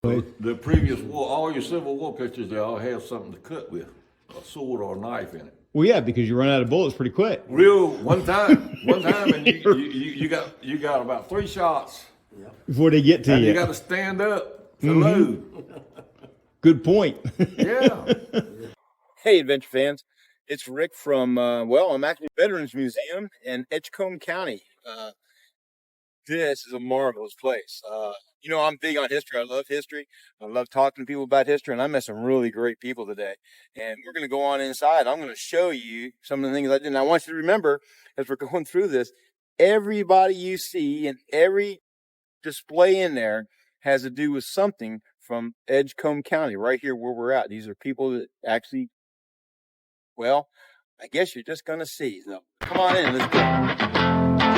The previous war, all your Civil War pictures, they all have something to cut with, a sword or a knife in it. Well, yeah, because you run out of bullets pretty quick. One time, and you got about 3 shots, Before they get to and you. you got to stand up to load. Good point. Yeah. Hey, adventure fans. It's Rick from, I'm actually Veterans Museum in Edgecombe County. This is a marvelous place. I'm big on history. I love history. I love talking to people about history, and I met some really great people today. And we're going to go on inside. I'm going to show you some of the things I did. And I want you to remember, as we're going through this, everybody you see and every display in there has to do with something from Edgecombe County, right here where we're at. These are people that actually, I guess you're just going to see. So come on in. Let's go.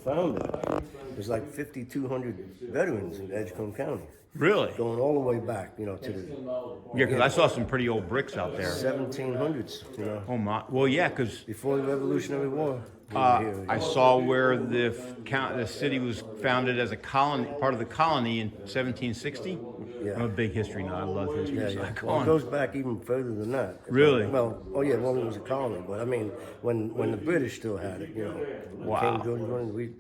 Found it. There's like 5,200 veterans in Edgecombe County, Really? going all the way back, to the Yeah, because I saw some pretty old bricks out there. 1700s, Oh my! Well, yeah, because before the Revolutionary War. They were here. I saw where the city was founded as a colony, part of the colony in 1760. Yeah. I'm a big history nut. I love history. Yeah, so yeah. go Well, it on. goes back even further than that. Really? It was a colony, but I mean, when the British still had it, Wow. King George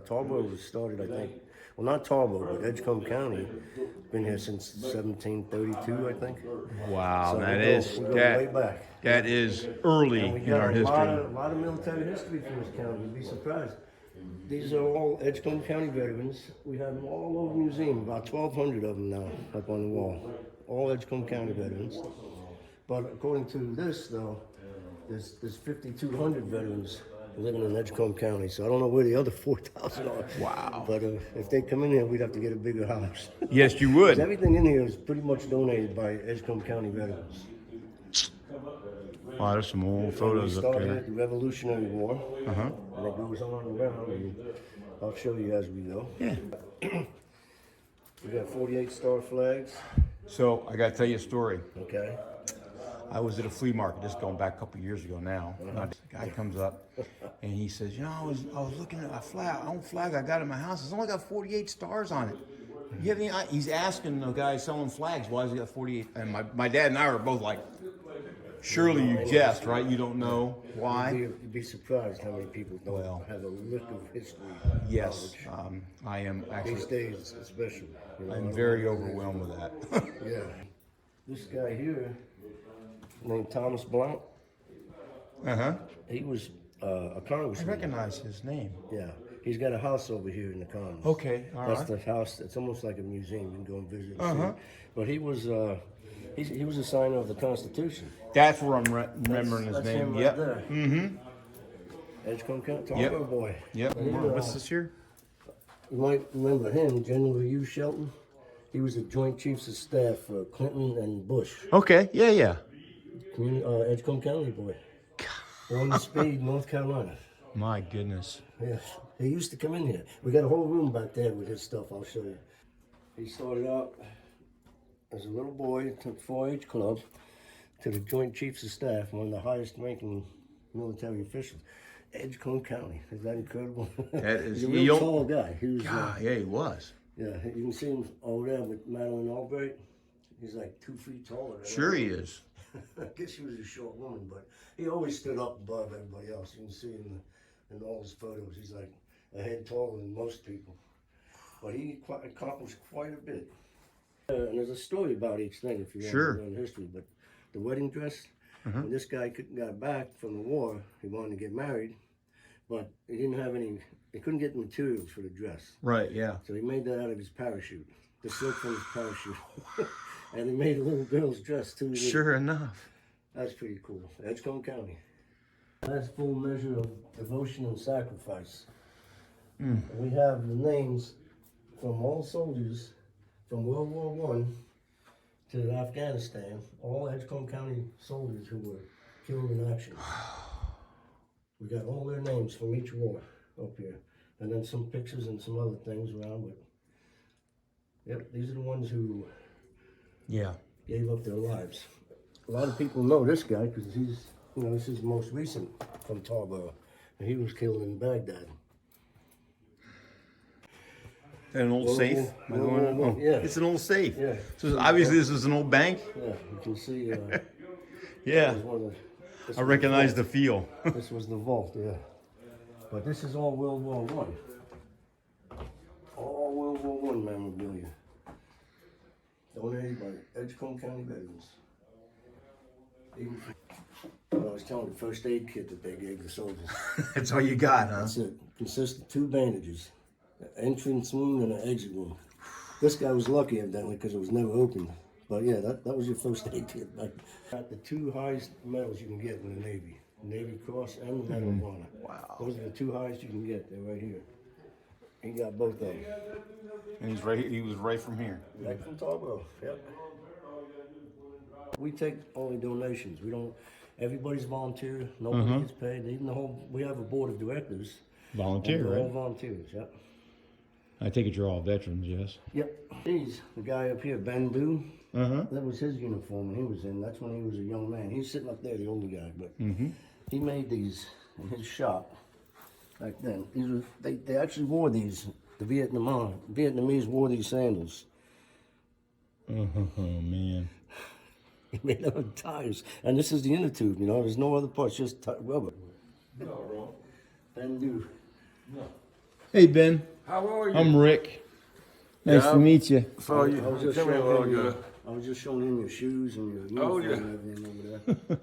Tarboro was started, I think. Well, not Tarboro, but Edgecombe County. Been here since 1732, I think. Wow, So that we is go way back. that is early And we in got our a history. lot of military history from this county. You'd be surprised. These are all Edgecombe County veterans. We have them all over the museum, about 1,200 of them now up on the wall. All Edgecombe County veterans. But according to this, though, there's 5,200 veterans living in Edgecombe County. So I don't know where the other 4,000 are. Wow. But if they come in here, we'd have to get a bigger house. Yes, you 'Cause would. everything in here is pretty much donated by Edgecombe County veterans. Wow, there's some old photos up Started there. at the Revolutionary War. Uh-huh. And it goes on around, and I'll show you as we go. Yeah. We got 48 star flags. So I got to tell you a story. Okay. I was at a flea market, just going back a couple years ago now. A guy comes up and he says, I was looking at a flag, an old flag I got in my house. It's only got 48 stars on it. You have any? He's asking the guy selling flags, why has he got 48? And my dad and I were both like, surely you guessed, right? You don't know why? You'd be surprised how many people don't Well, have a lick of history. Yes, knowledge. I am These actually, days, especially. I'm very overwhelmed with that. Yeah. This guy here, named Thomas Blount, Uh-huh. he was a I congressman. recognize his name. Yeah. He's got a house over here in the Commons. Okay, all That's right. the house. It's almost like a museum. You can go and visit. And Uh-huh. see. But he was he was a signer of the Constitution. That's where I'm remembering his That's name. him right Yep. there. Mm-hmm. Edgecombe County, Yep. Tarboro boy. Yep. And he, What's this here? You might remember him, General Hugh Shelton. He was the Joint Chiefs of Staff for Clinton and Bush. Okay, yeah. Edgecombe County boy. Born in Speed, North Carolina. My goodness. Yes, he used to come in here. We got a whole room back there with his stuff. I'll show you. He started out as a little boy, took 4-H club to the Joint Chiefs of Staff, one of the highest-ranking military officials. Edgecombe County. Is that incredible? That is- He's a real you- tall guy. He was. Yeah, he was. Yeah, you can see him over there with Madeleine Albright. He's like 2 feet taller. Than Sure her. he is. I guess she was a short woman, but he always stood up above everybody else. You can see in all his photos, he's like a head taller than most people. But he accomplished quite a bit. And there's a story about each thing if you Sure. want to learn history. But the wedding dress, when this guy got back from the war, he wanted to get married, but he didn't have any, he couldn't get the materials for the dress. Right, yeah. So he made that out of his parachute, the silk from his parachute. And he made a little girl's dress too. Sure enough. That's pretty cool. Edgecombe County. That's full measure of devotion and sacrifice. And we have the names from all soldiers from World War I to Afghanistan, all Edgecombe County soldiers who were killed in action. We got all their names from each war up here. And then some pictures and some other things around, but yep, these are the ones who Yeah. gave up their lives. A lot of people know this guy because he's, this is the most recent from Tarboro. And he was killed in Baghdad. An old Whoa, safe? whoa, Am I whoa, going- whoa, whoa, oh, yeah. It's an old safe. Yeah. So obviously this is an old bank. Yeah, you can see. Yeah. This was I recognize the vault. feel. This was the vault, yeah. But this is all World War One. All World War One memorabilia. Donated by Edgecombe County veterans. Even I was telling the first aid kit that they gave the soldiers. That's all you got, huh? That's it. Consists of 2 bandages, an entrance wound and an exit wound. This guy was lucky evidently because it was never opened. But yeah, that was your first aid kit. Got the 2 highest medals you can get in the Navy. Navy Cross and the Medal of Honor. Wow. Those are the 2 highest you can get. They're right here. He got both of them. And he's right. He was right from here. Right from Tarboro. Yep. We take only donations. We don't. Everybody's volunteer. Nobody gets paid. Even the whole. We have a board of directors. Volunteer, and they're all right? volunteers. Yep. I take it you're all veterans, yes. Yep. He's the guy up here, Ben Doo. Uh-huh. That was his uniform when he was in. That's when he was a young man. He's sitting up there, the older guy. But he made these in his shop back then. These were, they actually wore these. The Vietnamese wore these sandals. Oh man. He made them with tires. And this is the inner tube, you know. There's no other parts, just rubber. Ben Doo. Hey Ben, How are you? I'm Rick. Nice Yeah, to meet you. Saw you. I was just Come here, showing him little your, guy. I was just showing him your shoes and your uniform yeah. and everything over there.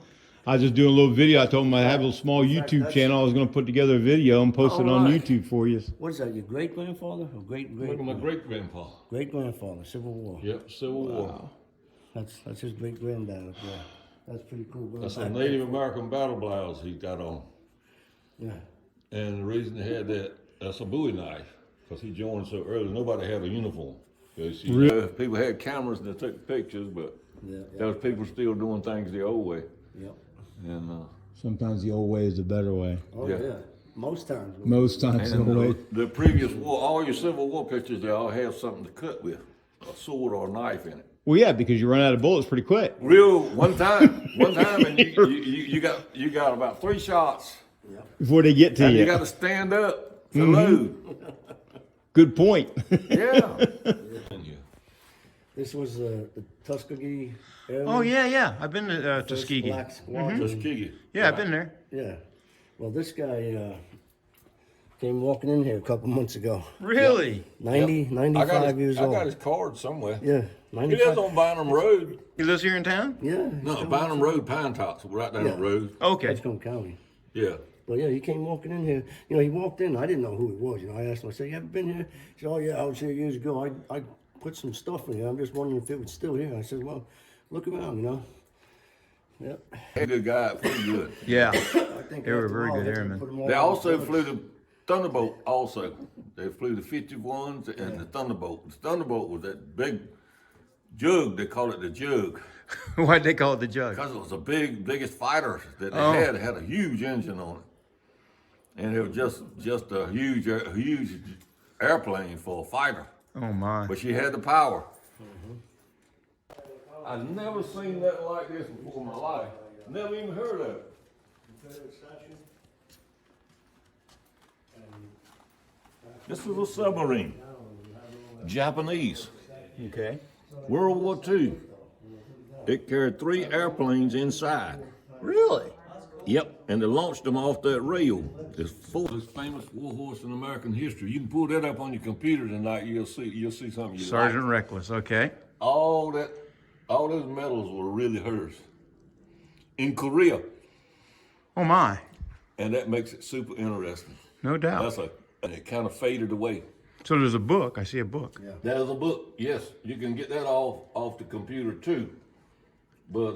I was just doing a little video. I told him I have a small YouTube that's- channel. I was going to put together a video and post it on Alright. YouTube for you. What is that? Your great grandfather or great Look at my great great grandpa. great grandfather? Civil War. Yep, Civil War. That's his great granddad up there. That's pretty cool. Going That's a back Native American battle blouse he got on. there. Yeah. And the reason he had that's a Bowie knife, because he joined so early. Nobody had a uniform. People had cameras and they took pictures, but Yeah. there was people still doing things the old way. Yep. And Sometimes the old way is the better way. Oh Yeah. yeah. Most times. Most times the and old way. the previous war, all your Civil War pictures, they all have something to cut with, a sword or a knife in it. Well, yeah, because you run out of bullets pretty quick. One time, and you got about 3 shots, Before they get to and you. you got to stand up to load. Good point. Yeah. This was the Tuskegee Airmen. Oh yeah. I've been to First Tuskegee. Black Squadron. Tuskegee. Yeah, I've been there. Yeah. Well, this guy came walking in here a couple months ago. Really? 95 years I old. got his card somewhere. Yeah. He 95. lives on Bynum Road. He lives here in town? Yeah. No, Bynum Road, Pine Tops, right down Yeah. the road. Okay. Edgecombe County. Yeah. But yeah, he came walking in here. You know, he walked in. I didn't know who he was. You know, I asked him. I said, "You ever been here?" He said, "Oh yeah, I was here years ago. I put some stuff in here. I'm just wondering if it was still here." I said, "Well, look around. You know." Yep. Good guy, pretty good. Yeah. I think They were after a very while, good they could airmen. put 'em all They on also the flew the Thunderbolt also. They flew the 51s and the Thunderbolt. The Thunderbolt was that big jug, they call it the jug. Why'd they call it the jug? Because it was the biggest fighter that they Oh. had. It had a huge engine on it. And it was just a huge airplane for a fighter. Oh my. But she had the power. I've never seen nothing like this before in my life. Never even heard of it. This was a submarine. Japanese. Okay. World War II. It carried 3 airplanes inside. Really? Yep, and they launched them off that rail. It's this famous war horse in American history. You can pull that up on your computer tonight. You'll see something you Sergeant like. Reckless. Okay. All those medals were really hers in Korea, Oh my. and that makes it super interesting. No doubt. And it kind of faded away. So there's a book. I see a book. Yeah. There's a book. Yes, you can get that off the computer too. But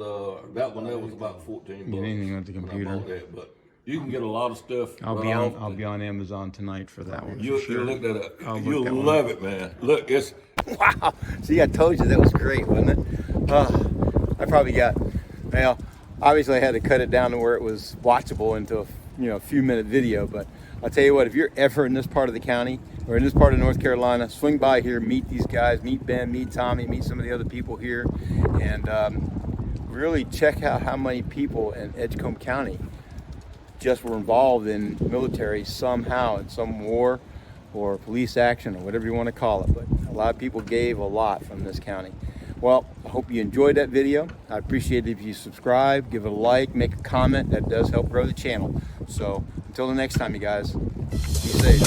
that was about $14. Get anything on the when I computer. bought that. But you can get a lot of stuff. I'll right be on Amazon tonight for that one. You'll look that up. You'll that one love it, man. Look, it's Wow. See, I told you that was great, wasn't it? I probably got, well, obviously I had to cut it down to where it was watchable into a few minute video, but I'll tell you what, if you're ever in this part of the county or in this part of North Carolina, swing by here, meet these guys, meet Ben, meet Tommy, meet some of the other people here, and really check out how many people in Edgecombe County just were involved in military somehow in some war or police action or whatever you want to call it. But a lot of people gave a lot from this county. Well, I hope you enjoyed that video. I appreciate it if you subscribe, give it a like, make a comment. That does help grow the channel. So until the next time, you guys, be safe.